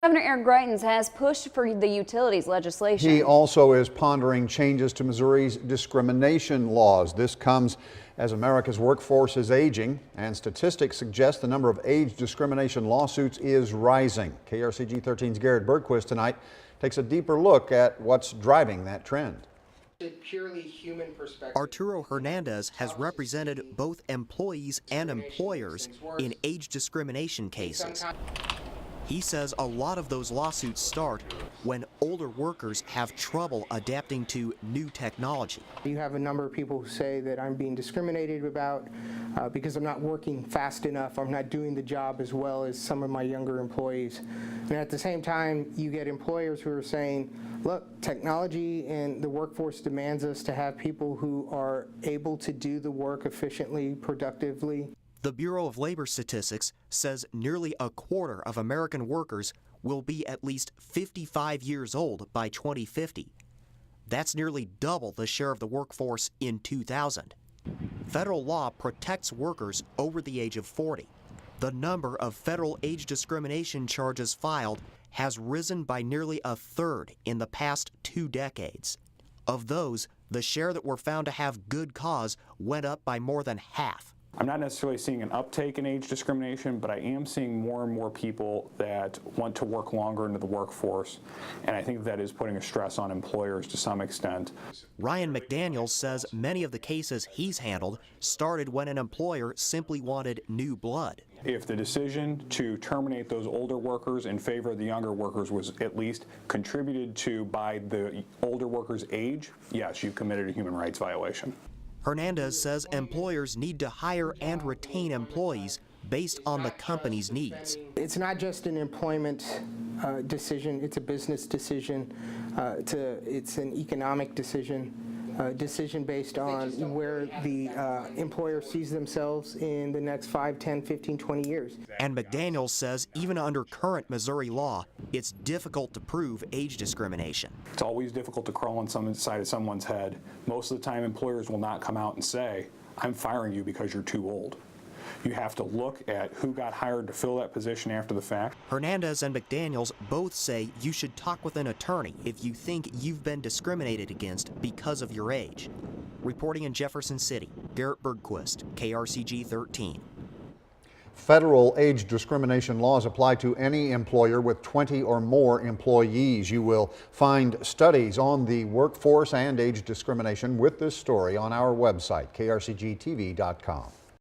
Governor Eric Greitens has pushed for the utilities legislation. He also is pondering changes to Missouri's discrimination laws. This comes as America's workforce is aging, and statistics suggest the number of age discrimination lawsuits is rising. KRCG 13's Garrett Bergquist tonight takes a deeper look at what's driving that trend. Purely human perspective. Arturo Hernandez has represented both employees and employers in age discrimination cases. He says a lot of those lawsuits start when older workers have trouble adapting to new technology. You have a number of people who say that I'm being discriminated about because I'm not working fast enough, I'm not doing the job as well as some of my younger employees. And at the same time, you get employers who are saying, look, technology and the workforce demands us to have people who are able to do the work efficiently, productively. The Bureau of Labor Statistics says nearly a quarter of American workers will be at least 55 years old by 2050. That's nearly double the share of the workforce in 2000. Federal law protects workers over the age of 40. The number of federal age discrimination charges filed has risen by nearly a third in the past 2 decades. Of those, the share that were found to have good cause went up by more than half. I'm not necessarily seeing an uptake in age discrimination, but I am seeing more and more people that want to work longer into the workforce, and I think that is putting a stress on employers to some extent. Ryan McDaniels says many of the cases he's handled started when an employer simply wanted new blood. If the decision to terminate those older workers in favor of the younger workers was at least contributed to by the older workers' age, yes, you've committed a human rights violation. Hernandez says employers need to hire and retain employees based on the company's needs. It's not just an employment decision, it's a business decision, it's an economic decision, decision based on where the employer sees themselves in the next 5, 10, 15, 20 years. And McDaniels says even under current Missouri law, it's difficult to prove age discrimination. It's always difficult to crawl on some side of someone's head. Most of the time, employers will not come out and say, I'm firing you because you're too old. You have to look at who got hired to fill that position after the fact. Hernandez and McDaniels both say you should talk with an attorney if you think you've been discriminated against because of your age. Reporting in Jefferson City, Garrett Bergquist, KRCG 13. Federal age discrimination laws apply to any employer with 20 or more employees. You will find studies on the workforce and age discrimination with this story on our website, krcgtv.com.